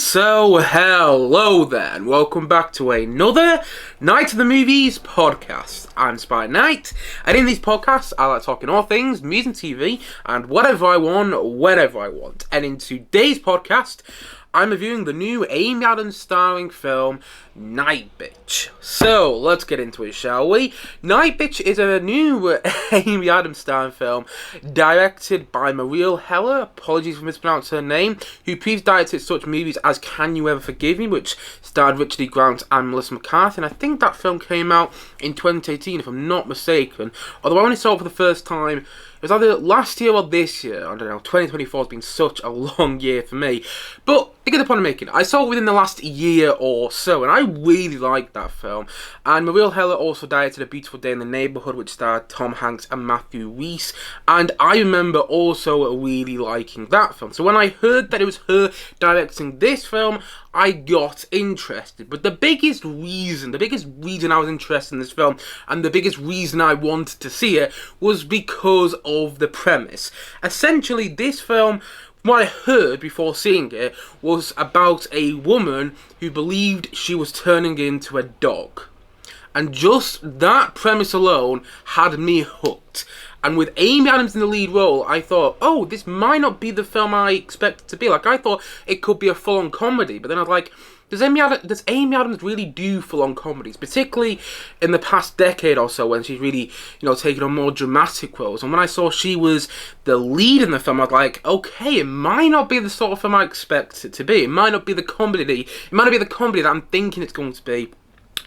So hello there, and welcome back to another Night of the Movies podcast. I'm Spy Knight, and in these podcasts I like talking all things music and TV, and whatever I want, whenever I want. And in today's podcast, I'm reviewing the new Amy Adams starring film, Nightbitch. So, let's get into it, shall we? Nightbitch is a new Amy Adams starring film directed by Marielle Heller, apologies for mispronouncing her name, who previously directed such movies as Can You Ever Forgive Me, which starred Richard E. Grant and Melissa McCarthy, and I think that film came out in 2018, if I'm not mistaken, although I only saw it for the first time. It was either last year or this year. I don't know. 2024 has been such a long year for me. But to get the point I'm making, I saw it within the last year or so, and I really liked that film. And Marielle Heller also directed A Beautiful Day in the Neighborhood, which starred Tom Hanks and Matthew Rhys. And I remember also really liking that film. So when I heard that it was her directing this film, I got interested. But the biggest reason I was interested in this film, and the biggest reason I wanted to see it, was because of the premise. Essentially, this film, what I heard before seeing it, was about a woman who believed she was turning into a dog. And just that premise alone had me hooked. And with Amy Adams in the lead role, I thought, oh, this might not be the film I expected it to be. Like, I thought it could be a full-on comedy, but then I was like, does Amy Adams really do full-on comedies? Particularly in the past decade or so, when she's really, taken on more dramatic roles. And when I saw she was the lead in the film, I was like, okay, it might not be the sort of film I expect it to be. It might not be the comedy. It might not be the comedy that I'm thinking it's going to be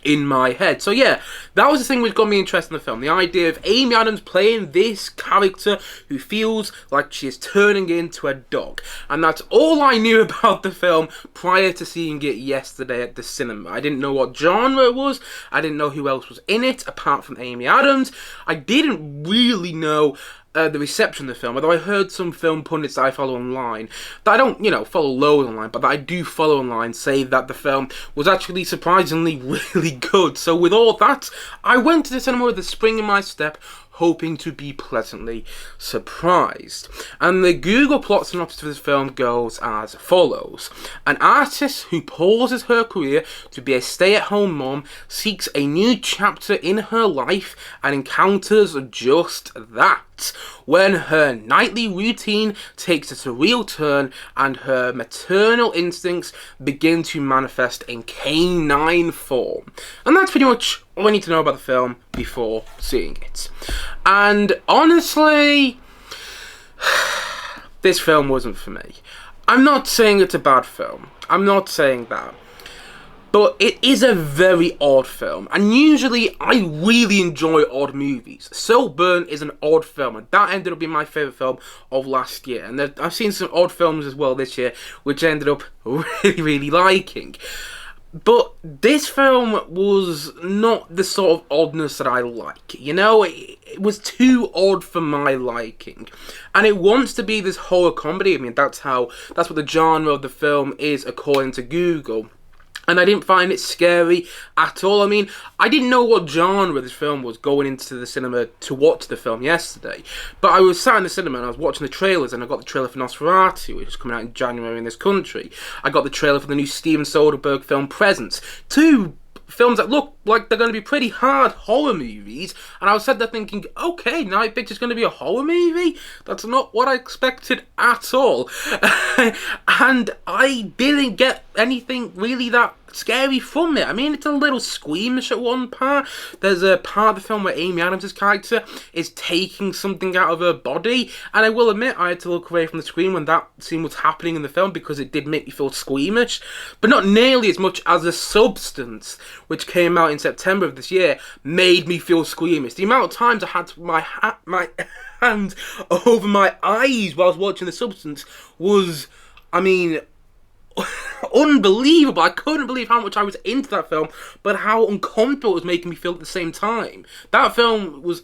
in my head. So yeah, that was the thing which got me interested in the film. The idea of Amy Adams playing this character who feels like she is turning into a dog. And that's all I knew about the film prior to seeing it yesterday at the cinema. I didn't know what genre it was. I didn't know who else was in it apart from Amy Adams. I didn't really know the reception of the film, although I heard some film pundits that I follow online, that I don't, follow loads online, but that I do follow online, say that the film was actually surprisingly really good. So with all that, I went to the cinema with a spring in my step, hoping to be pleasantly surprised. And the Google plot synopsis for this film goes as follows. An artist who pauses her career to be a stay-at-home mom seeks a new chapter in her life and encounters just that when her nightly routine takes a surreal turn and her maternal instincts begin to manifest in canine form. And that's pretty much all I need to know about the film before seeing it. And honestly, this film wasn't for me. I'm not saying it's a bad film. I'm not saying that. But it is a very odd film, and usually I really enjoy odd movies. Slow Burn is an odd film, and that ended up being my favourite film of last year. And I've seen some odd films as well this year, which I ended up really liking. But this film was not the sort of oddness that I like. It was too odd for my liking. And it wants to be this horror comedy. I mean, that's what the genre of the film is according to Google. And I didn't find it scary at all. I mean, I didn't know what genre this film was going into the cinema to watch the film yesterday. But I was sat in the cinema and I was watching the trailers, and I got the trailer for Nosferatu, which is coming out in January in this country. I got the trailer for the new Steven Soderbergh film Presence. Two films that look like they're going to be pretty hard horror movies, and I was sat there thinking, okay, Nightbitch is going to be a horror movie? That's not what I expected at all. And I didn't get anything really that scary from it. I mean, it's a little squeamish at one part. There's a part of the film where Amy Adams' character is taking something out of her body, and I will admit I had to look away from the screen when that scene was happening in the film because it did make me feel squeamish, but not nearly as much as The Substance, which came out in September of this year, made me feel squeamish. The amount of times I had my hand over my eyes while I was watching The Substance was, unbelievable. I couldn't believe how much I was into that film, but how uncomfortable it was making me feel at the same time. That film was,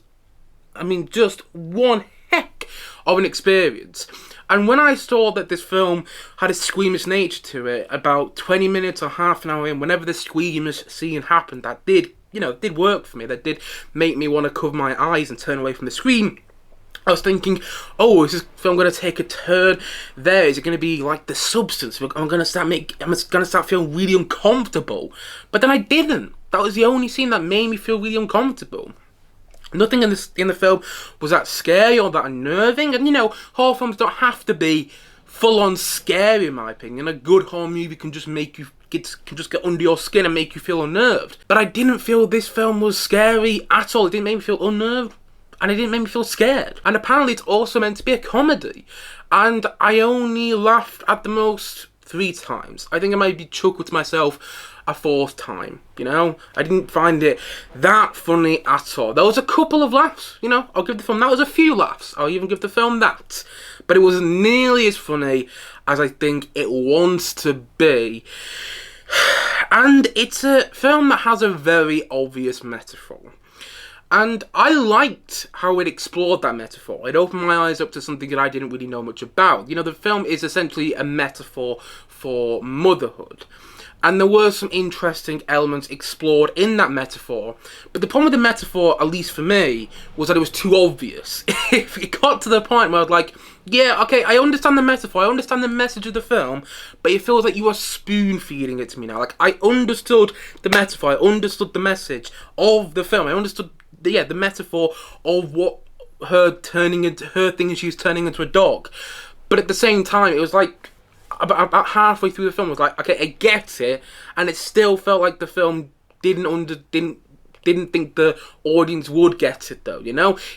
just one heck of an experience. And when I saw that this film had a squeamish nature to it, about 20 minutes or half an hour in, whenever the squeamish scene happened, that did work for me. That did make me want to cover my eyes and turn away from the screen. I was thinking, oh, is this film going to take a turn there? Is it going to be like The Substance? I'm going to start feeling really uncomfortable. But then I didn't. That was the only scene that made me feel really uncomfortable. Nothing in the film was that scary or that unnerving. And, horror films don't have to be full-on scary, in my opinion. A good horror movie can just make you get under your skin and make you feel unnerved. But I didn't feel this film was scary at all. It didn't make me feel unnerved. And it didn't make me feel scared. And apparently it's also meant to be a comedy. And I only laughed at the most 3 times. I think I might be chuckled to myself a 4th time, I didn't find it that funny at all. There was a couple of laughs, I'll give the film, that was a few laughs. I'll even give the film that. But it wasn't nearly as funny as I think it wants to be. And it's a film that has a very obvious metaphor. And I liked how it explored that metaphor. It opened my eyes up to something that I didn't really know much about. The film is essentially a metaphor for motherhood. And there were some interesting elements explored in that metaphor. But the problem with the metaphor, at least for me, was that it was too obvious. It got to the point where I was like, yeah, okay, I understand the metaphor, I understand the message of the film, but it feels like you are spoon-feeding it to me now. Like, I understood the metaphor, I understood the message of the film, I understood the metaphor of what her thing is she's turning into a dog. But at the same time, it was like about halfway through the film, I was like, okay, I get it, and it still felt like the film didn't think the audience would get it though,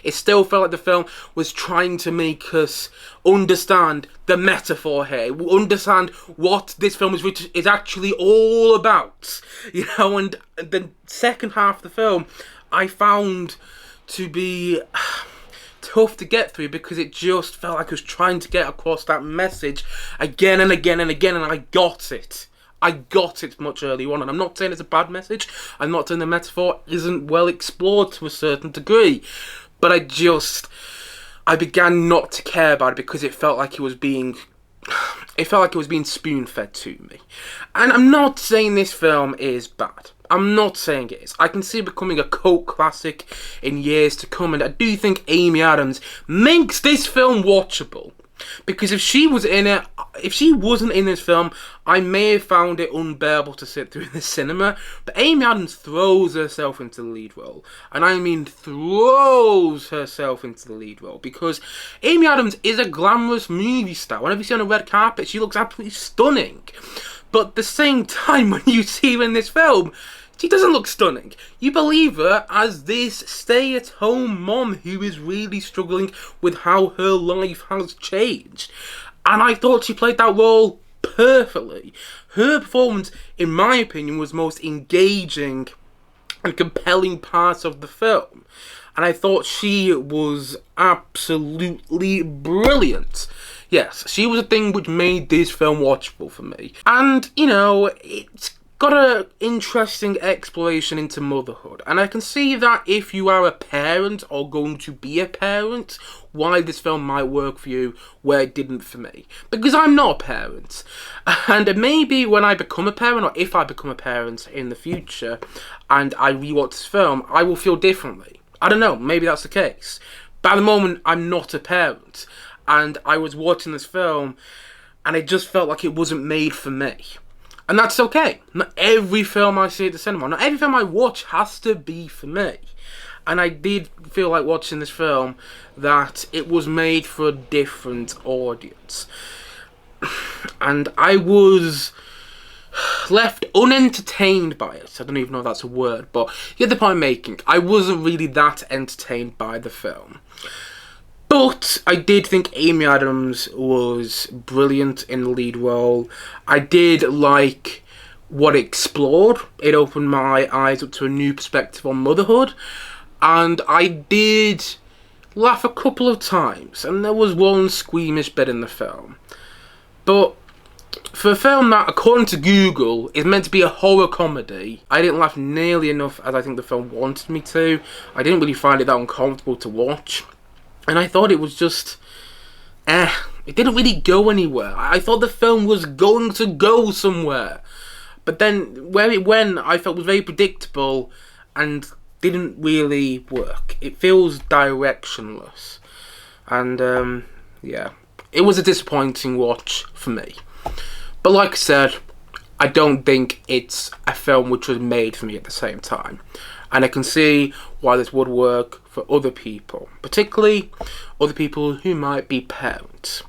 It still felt like the film was trying to make us understand the metaphor here, understand what this film is actually all about, and the second half of the film I found to be tough to get through because it just felt like it was trying to get across that message again and again and again, and I got it. I got it much earlier on, and I'm not saying it's a bad message, I'm not saying the metaphor isn't well explored to a certain degree, but I began not to care about it because it felt like it was being spoon-fed to me. And I'm not saying this film is bad. I'm not saying it is. I can see it becoming a cult classic in years to come, and I do think Amy Adams makes this film watchable. Because if she wasn't in this film, I may have found it unbearable to sit through in the cinema. But Amy Adams throws herself into the lead role. And I mean throws herself into the lead role. Because Amy Adams is a glamorous movie star. Whenever you see her on a red carpet, she looks absolutely stunning. But at the same time, when you see her in this film, she doesn't look stunning. You believe her as this stay-at-home mom who is really struggling with how her life has changed. And I thought she played that role perfectly. Her performance, in my opinion, was the most engaging and compelling part of the film. And I thought she was absolutely brilliant. Yes, she was a thing which made this film watchable for me. And, it's got an interesting exploration into motherhood, and I can see that if you are a parent or going to be a parent, why this film might work for you where it didn't for me. Because I'm not a parent, and maybe when I become a parent, or if I become a parent in the future, and I rewatch this film, I will feel differently. I don't know, maybe that's the case. But at the moment, I'm not a parent, and I was watching this film, and it just felt like it wasn't made for me. And that's okay. Not every film I see at the cinema, not every film I watch has to be for me. And I did feel like watching this film that it was made for a different audience. And I was left unentertained by it. I don't even know if that's a word, but you get the point I'm making. I wasn't really that entertained by the film. But I did think Amy Adams was brilliant in the lead role. I did like what it explored. It opened my eyes up to a new perspective on motherhood. And I did laugh a couple of times. And there was one squeamish bit in the film. But for a film that, according to Google, is meant to be a horror comedy, I didn't laugh nearly enough as I think the film wanted me to. I didn't really find it that uncomfortable to watch. And I thought it was just, it didn't really go anywhere. I thought the film was going to go somewhere. But then, where it went, I felt was very predictable and didn't really work. It feels directionless. And yeah, it was a disappointing watch for me. But like I said, I don't think it's a film which was made for me at the same time. And I can see why this would work for other people, particularly other people who might be parents.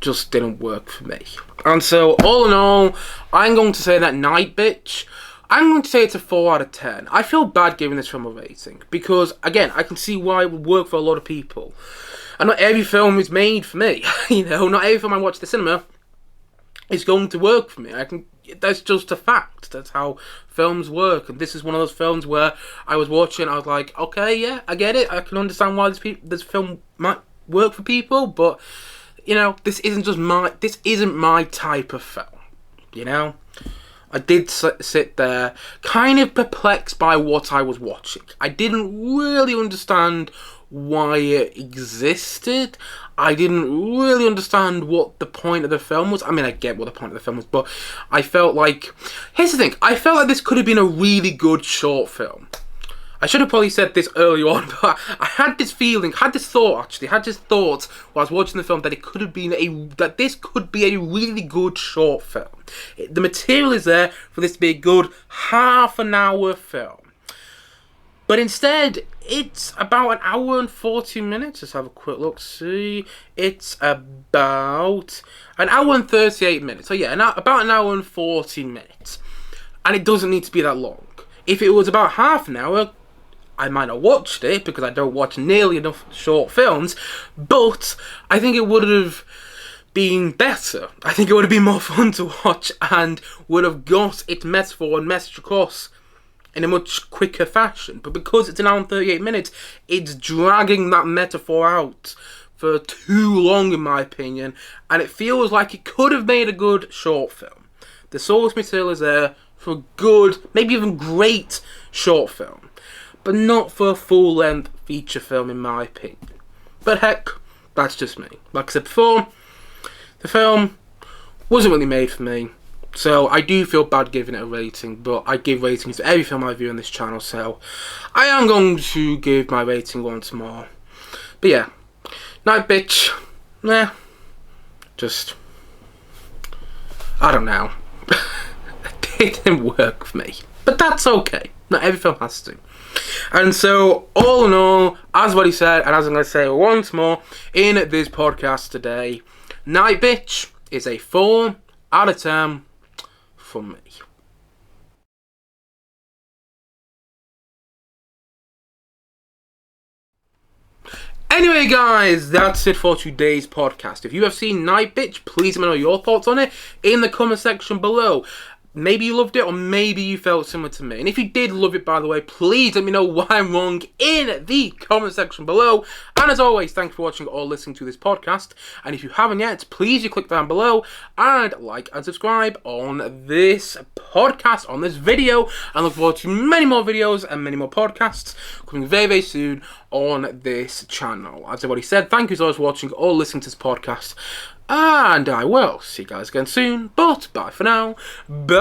Just didn't work for me. And so, all in all, I'm going to say that Nightbitch, I'm going to say it's a 4 out of 10. I feel bad giving this film a rating because, again, I can see why it would work for a lot of people. And not every film is made for me. You know, not every film I watch at the cinema is going to work for me. That's just a fact. That's how films work. And this is one of those films where I was watching, I was like, okay, yeah, I get it. I can understand why this film might work for people, but, you know, this isn't my type of film, you know? I did sit there kind of perplexed by what I was watching. I didn't really understand why it existed. I didn't really understand what the point of the film was. I mean, I get what the point of the film was, but I felt like... Here's the thing. I felt like this could have been a really good short film. I should have probably said this early on, but I had this feeling, had this thought while I was watching the film that this could be a really good short film. The material is there for this to be a good half-an-hour film. But instead, it's about an hour and 40 minutes. Let's have a quick look. See, it's about an hour and 38 minutes. So yeah, about an hour and 40 minutes. And it doesn't need to be that long. If it was about half an hour, I might have watched it because I don't watch nearly enough short films, but I think it would have been better. I think it would have been more fun to watch and would have got its metaphor and message across in a much quicker fashion. But because it's an hour and 38 minutes, it's dragging that metaphor out for too long, in my opinion, and it feels like it could have made a good short film. The source material is there for a good, maybe even great short film, but not for a full-length feature film, in my opinion. But heck, that's just me. Like I said before, the film wasn't really made for me, so I do feel bad giving it a rating, but I give ratings to every film I view on this channel, so I am going to give my rating once more. But yeah, Nightbitch, just, I don't know. It didn't work for me, but that's okay. Not every film has to. And so, all in all, as what he said, and as I'm going to say once more in this podcast today, Nightbitch is a 4 out of 10 for me. Anyway guys, that's it for today's podcast. If you have seen Nightbitch, please let me know your thoughts on it in the comment section below. Maybe you loved it, or maybe you felt similar to me. And if you did love it, by the way, please let me know why I'm wrong in the comment section below. And as always, thanks for watching or listening to this podcast. And if you haven't yet, please do click down below and like and subscribe on this podcast, on this video. And look forward to many more videos and many more podcasts coming very, very soon on this channel. As I've already said, thank you so much for watching or listening to this podcast. And I will see you guys again soon, but bye for now. Bye!